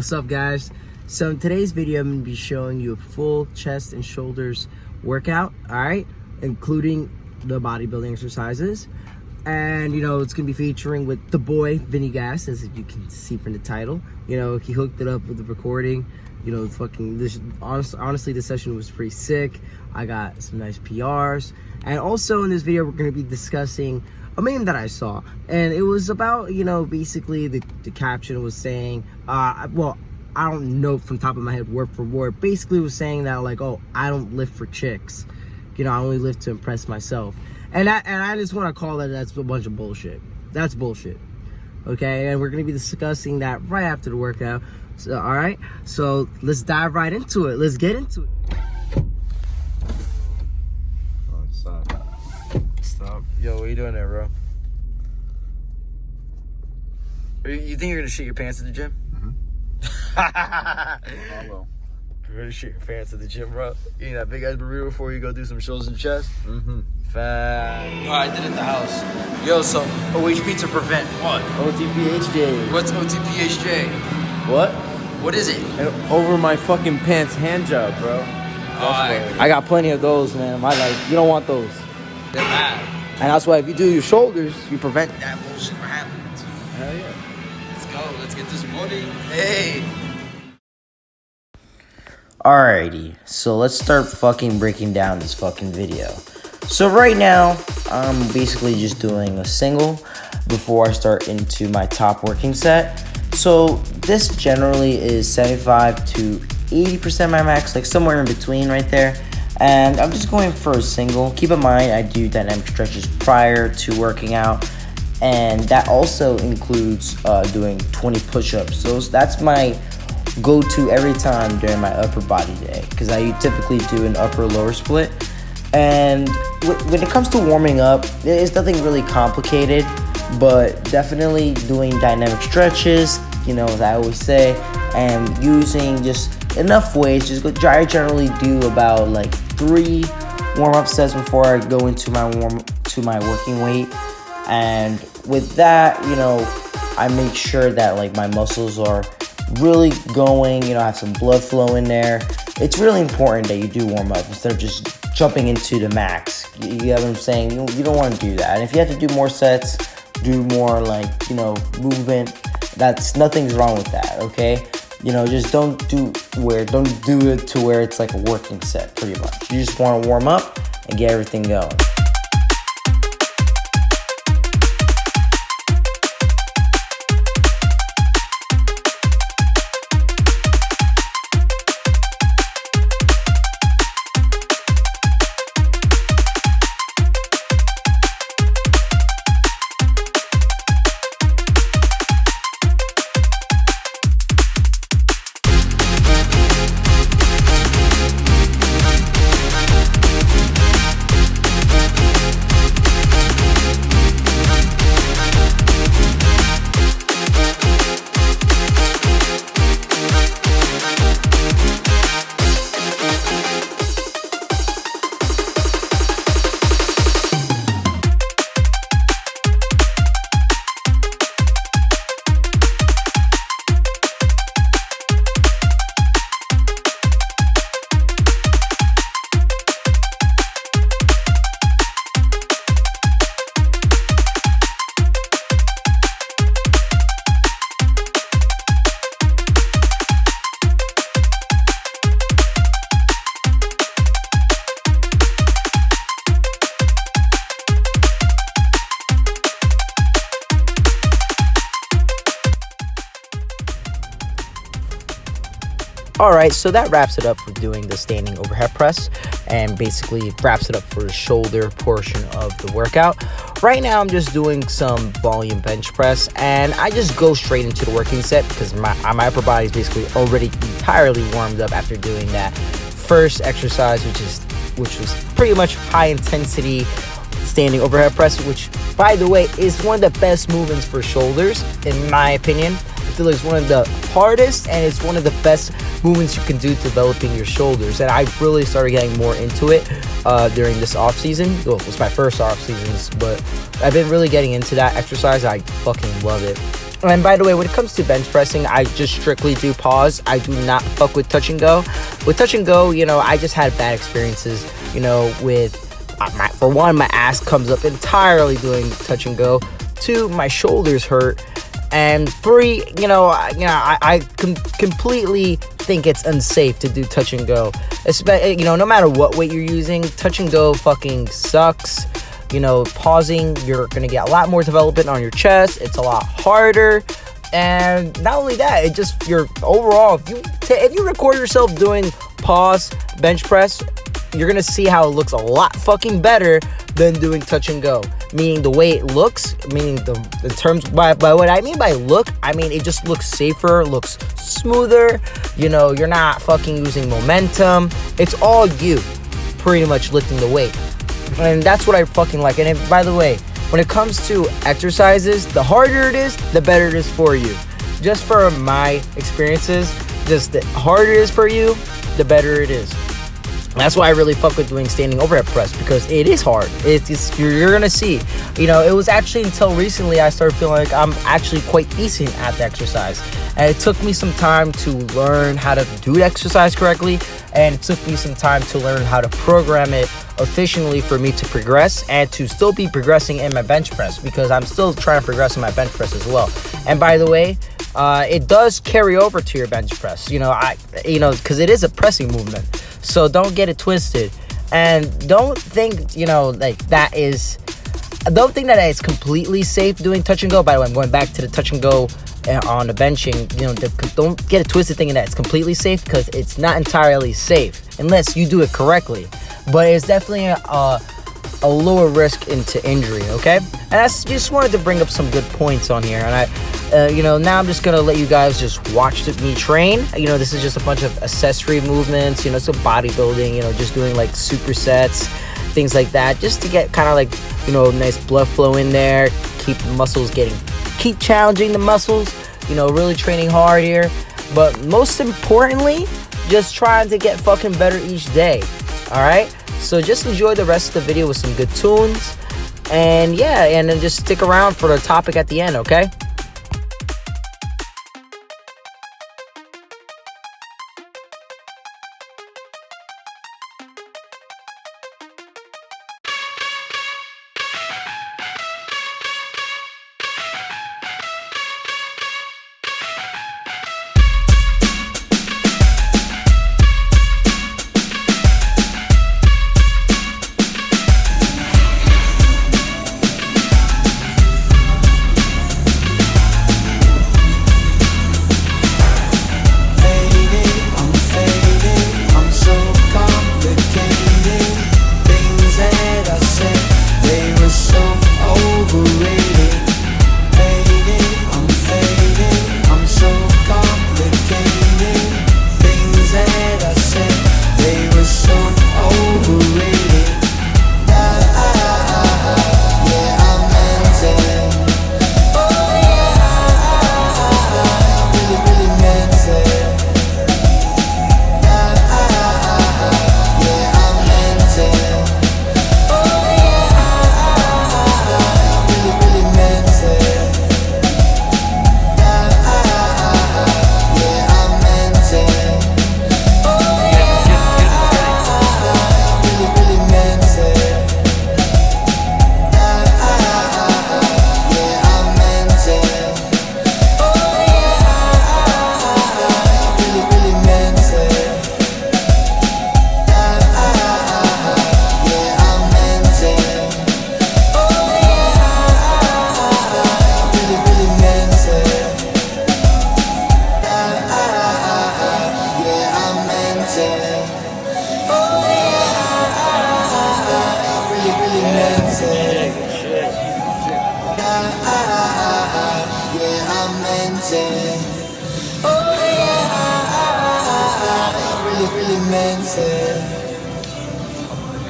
What's up, guys? So in today's video, I'm going to be showing you a full chest and shoulders workout, alright? Including the bodybuilding exercises. And, you know, it's going to be featuring with the boy, VinnyGas, as you can see from the title. You know, he hooked it up with the recording. You know, honestly, this session was pretty sick. I got some nice PRs. And also in this video, we're going to be discussing a meme that I saw. And it was about, you know, basically the caption was saying, well, I don't know from top of my head word for word. Basically it was saying that, like, oh, I don't live for chicks. You know, I only live to impress myself. And I just want to call that's a bunch of bullshit. That's bullshit. Okay, and we're going to be discussing that right after the workout. So, all right, so let's dive right into it. Let's get into it. Oh, stop. Yo, what are you doing there, bro? You think you're going to shit your pants at the gym? I will. You're going to shit your pants at the gym, bro? You eating that big ass burrito before you go do some shoulders and chest? Fat. Oh, I did it at the house. Yo, so OHP to prevent what? OTPHJ. What's OTPHJ? What? What is it? Over my fucking pants hand job, bro. I got plenty of those, man, in my life. You don't want those. They're bad. And that's why if you do your shoulders, You prevent that bullshit from happening. Hell yeah. Let's go. Let's get this money. Hey. Alrighty, so let's start fucking breaking down this fucking video. So right now, I'm basically just doing a single before I start into my top working set. So this generally is 75 to 80% my max, like somewhere in between right there. And I'm just going for a single. Keep in mind, I do dynamic stretches prior to working out. And that also includes doing 20 push-ups. So that's my go-to every time during my upper body day, because I typically do an upper-lower split. And when it comes to warming up, it's nothing really complicated, but definitely doing dynamic stretches, you know, as I always say, and using just enough weights. I generally do about like 3 warm-up sets before I go into my working weight. And with that, you know, I make sure that like my muscles are really going, you know, have some blood flow in there. It's really important that you do warm up instead of just jumping into the max. You get what I'm saying? You don't want to do that. And if you have to do more sets, do more, like, you know, movement, nothing's wrong with that, okay? You know, just don't do it to where it's like a working set, pretty much. You just want to warm up and get everything going. Alright, so that wraps it up for doing the standing overhead press, and basically wraps it up for the shoulder portion of the workout. Right now I'm just doing some volume bench press, and I just go straight into the working set because my upper body is basically already entirely warmed up after doing that first exercise, which was pretty much high intensity standing overhead press, which, by the way, is one of the best movements for shoulders in my opinion. I feel like it's one of the hardest, and it's one of the best movements you can do developing your shoulders. And I really started getting more into it during this off season. Well, it was my first off seasons, but I've been really getting into that exercise. I fucking love it. And by the way, when it comes to bench pressing, I just strictly do pause. I do not fuck with touch and go. With touch and go, you know, I just had bad experiences, you know, with for one, my ass comes up entirely doing touch and go. 2, my shoulders hurt. And 3, I completely think it's unsafe to do touch and go. Especially, you know, no matter what weight you're using, touch and go fucking sucks. You know, pausing, you're gonna get a lot more development on your chest. It's a lot harder. And not only that, it just, your overall, if you record yourself doing pause bench press, you're gonna see how it looks a lot fucking better than doing touch and go. Meaning the way it looks, meaning the terms, by what I mean by look, I mean it just looks safer, looks smoother. You know, you're not fucking using momentum. It's all you pretty much lifting the weight. And that's what I fucking like. And by the way, when it comes to exercises, the harder it is, the better it is for you. Just for my experiences, just the harder it is for you, the better it is. That's why I really fuck with doing standing overhead press, because it is hard. It's you're gonna see. You know, it was actually until recently I started feeling like I'm actually quite decent at the exercise. And it took me some time to learn how to do the exercise correctly, and it took me some time to learn how to program it efficiently for me to progress and to still be progressing in my bench press, because I'm still trying to progress in my bench press as well. And by the way, it does carry over to your bench press, because it is a pressing movement. So don't get it twisted, and don't think, don't think that it's completely safe doing touch and go. By the way, I'm going back to the touch and go on the benching. Don't get it twisted thinking that it's completely safe, because it's not entirely safe unless you do it correctly. But it's definitely a lower risk into injury, okay? And I just wanted to bring up some good points on here. And now I'm just gonna let you guys just watch me train. This is just a bunch of accessory movements, so bodybuilding, just doing like supersets, things like that, just to get kind of like, nice blood flow in there, keep challenging the muscles, really training hard here. But most importantly, just trying to get fucking better each day. All right, so just enjoy the rest of the video with some good tunes, and yeah, and then just stick around for the topic at the end, okay?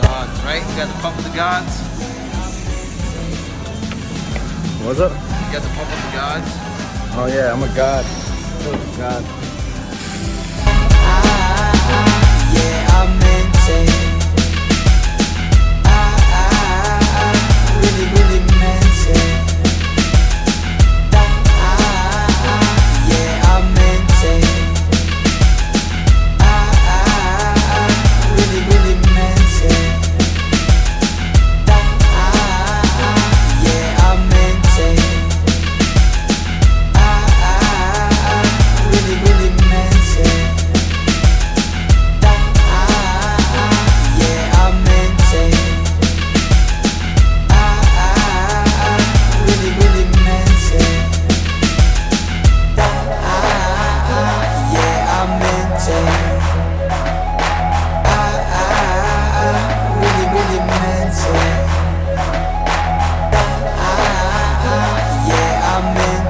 Gods, right? You got the pump of the gods. What's up? You got the pump of the gods. Oh yeah, I'm a god. Oh god. Yeah, I meant it. I really meant it.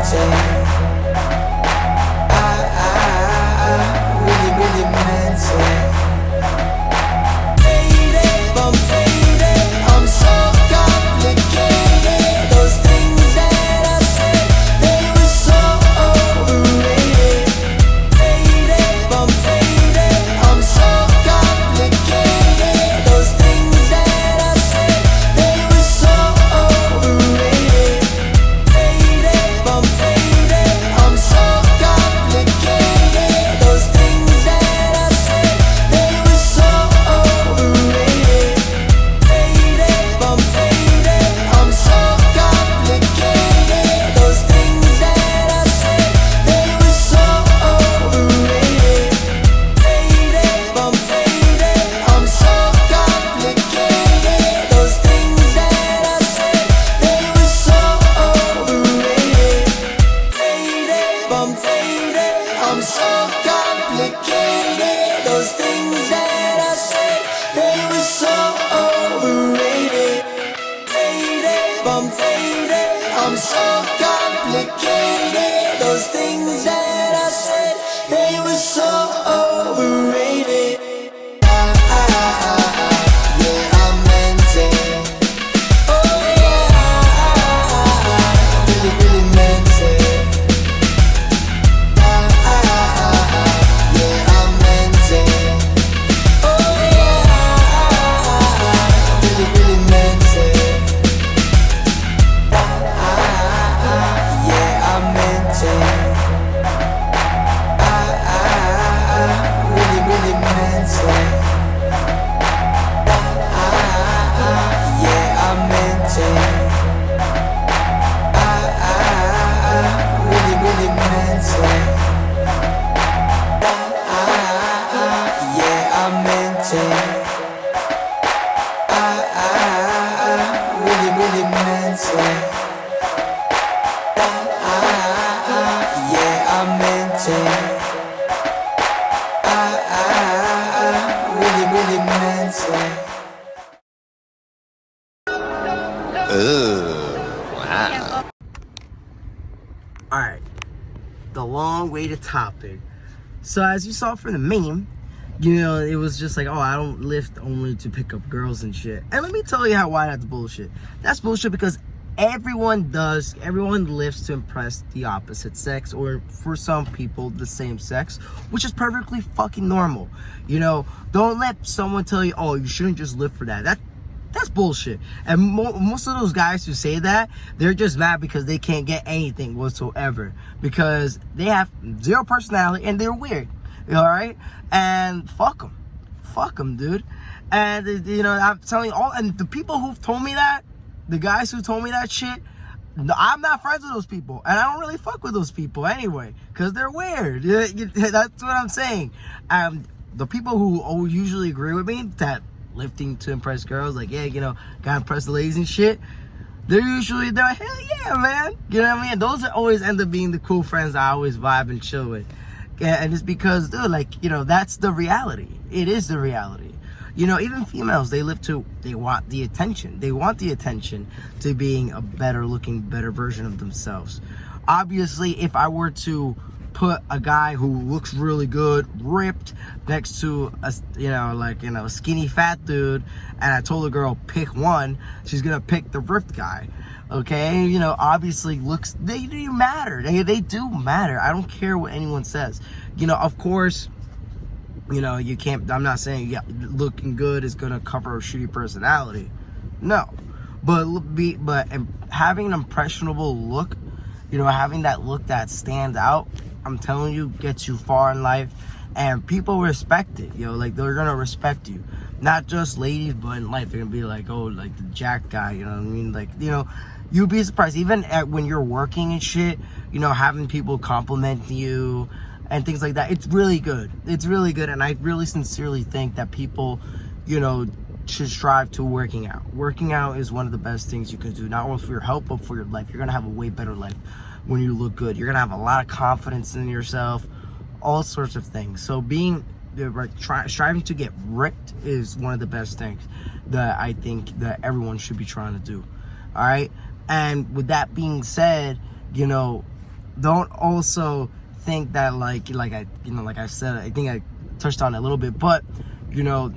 maintain. I really, really meant it. Faded, I'm faded, I'm so complicated. Those things that I said, they were so overrated. Faded, I'm faded, I'm so complicated. Those things that I said, they were so overrated. Faded, I'm faded, I'm so complicated. Those things that I said, they were so overrated. Faded, I'm faded, I'm so complicated. Those things that I said, they were so overrated. Faded, I'm faded, I'm so complicated. Those things that I said, they were so overrated. Faded, I'm faded, I'm so complicated. Those things that I said, they were so overrated. Faded, I'm faded, I'm so complicated. Those things that I said, they were so overrated. Yeah, I meant it. Oh yeah, really, really meant it. Yeah, I meant it. Oh yeah, really, really meant it. Yeah, I meant it. Really, really meant it. Yeah, I meant it. Really, really meant it. Yeah, I meant it. Really, really meant it. Yeah, I meant it. Really, really meant it. Alright, the long-awaited topic. So as you saw from the meme, you know, it was just like, oh, I don't lift only to pick up girls and shit. And let me tell you why that's bullshit. That's bullshit because everyone lifts to impress the opposite sex, or for some people, the same sex, which is perfectly fucking normal. You know, don't let someone tell you, oh, you shouldn't just lift for that. That's bullshit. And most of those guys who say that, they're just mad because they can't get anything whatsoever, because they have zero personality and they're weird. All right, and fuck them, dude. And you know, I'm telling you, and the people who've told me that, the guys who told me that shit, I'm not friends with those people, and I don't really fuck with those people anyway, because they're weird. That's what I'm saying. The people who usually agree with me that lifting to impress girls, like, yeah, you know, gotta impress the ladies and shit, they're like, hell yeah, man. You know what I mean? Those always end up being the cool friends I always vibe and chill with. Yeah, and it's because, dude, like, you know, that's the reality. It is the reality. You know, even females, they want the attention. They want the attention to being a better looking, better version of themselves. Obviously, if I were to put a guy who looks really good, ripped, next to a, a skinny fat dude, and I told a girl pick one, she's gonna pick the ripped guy. Okay, you know, obviously looks, they do matter. They do matter. I don't care what anyone says. You know, of course, you know, you can't, I'm not saying looking good is gonna cover a shitty personality. No, but having an impressionable look, you know, having that look that stands out, I'm telling you, gets you far in life, and people respect it. You know, like, they're gonna respect you, not just ladies, but in life. They're gonna be like, oh, like the jack guy. You know what I mean? Like, you know, you'd be surprised, even when you're working and shit, you know, having people compliment you and things like that. It's really good. It's really good, and I really sincerely think that people, you know, should strive to working out. Working out is one of the best things you can do, not only for your health, but for your life. You're gonna have a way better life when you look good. You're gonna have a lot of confidence in yourself, all sorts of things. So striving to get ripped is one of the best things that I think that everyone should be trying to do. All right, and with that being said, you know, don't also think that like I said, I think I touched on it a little bit, but you know,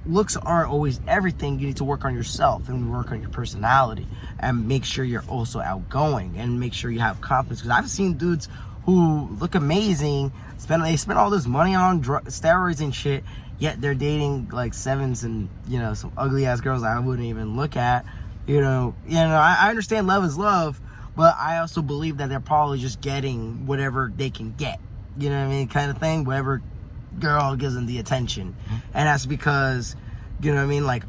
looks aren't always everything. You need to work on yourself and work on your personality and make sure you're also outgoing and make sure you have confidence. Because I've seen dudes who look amazing, they spend all this money on steroids and shit, yet they're dating like sevens and, you know, some ugly ass girls I wouldn't even look at. You know, I understand love is love, but I also believe that they're probably just getting whatever they can get. You know what I mean? Kind of thing. Whatever girl gives them the attention. And that's because, you know what I mean? Like,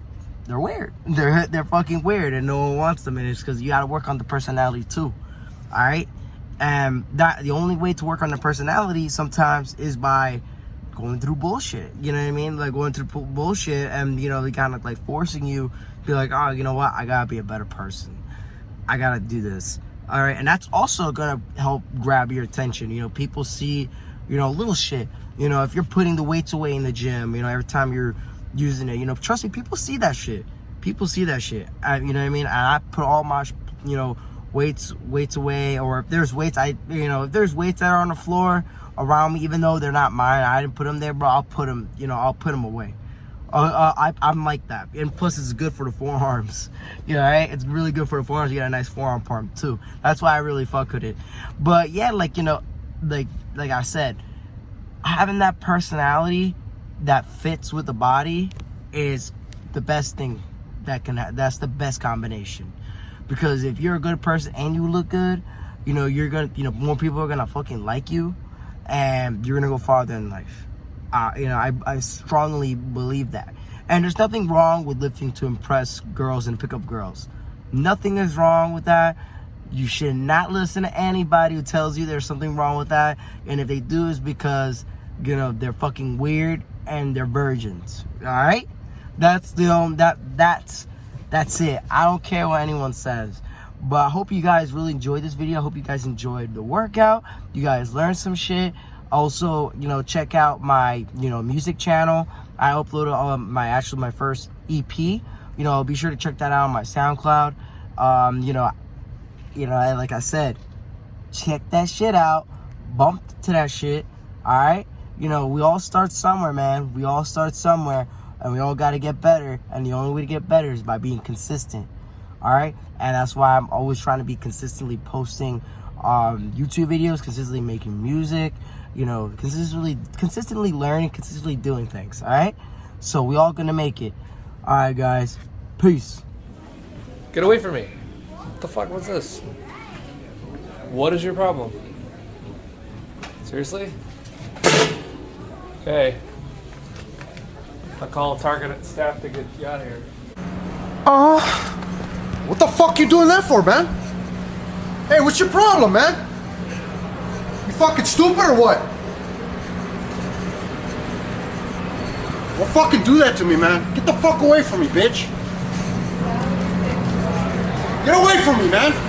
they're weird. They're fucking weird and no one wants them. And it's because you got to work on the personality too. All right? And that the only way to work on the personality sometimes is by going through bullshit. You know what I mean? Like going through bullshit and, you know, they kind of like forcing you to be like, oh, you know what? I got to be a better person. I got to do this. All right? And that's also going to help grab your attention. You know, people see, you know, little shit. You know, if you're putting the weights away in the gym, you know, every time you're using it, you know, trust me, people see that shit. People see that shit. You know what I mean? And I put all my, you know, weights away, or if there's weights, if there's weights that are on the floor around me, even though they're not mine, I didn't put them there, bro, I'll put them away. I'm like that. And plus, it's good for the forearms. You know, right? It's really good for the forearms. You got a nice forearm pump too. That's why I really fuck with it. But yeah, like, you know, like I said, having that personality that fits with the body is the best thing that's the best combination. Because if you're a good person and you look good, you know, you're gonna, you know, more people are gonna fucking like you and you're gonna go farther in life. You know, I strongly believe that. And there's nothing wrong with lifting to impress girls and pick up girls. Nothing is wrong with that. You should not listen to anybody who tells you there's something wrong with that. And if they do, it's because, you know, they're fucking weird and they're virgins. All right? That's it. I don't care what anyone says. But I hope you guys really enjoyed this video. I hope you guys enjoyed the workout. You guys learned some shit. Also, you know, check out my, you know, music channel. I uploaded my first EP. You know, be sure to check that out on my SoundCloud. You know, like I said, check that shit out. Bump to that shit. All right? You know, we all start somewhere, man. We all start somewhere. And we all got to get better. And the only way to get better is by being consistent. All right? And that's why I'm always trying to be consistently posting YouTube videos, consistently making music, you know, consistently learning, consistently doing things. All right? So we all going to make it. All right, guys. Peace. Get away from me. What the fuck was this? What is your problem? Seriously? Okay. I'll call target staff to get you out of here. What the fuck you doing that for, man? Hey, what's your problem, man? You fucking stupid or what? Well, fucking do that to me, man. Get the fuck away from me, bitch. Get away from me, man.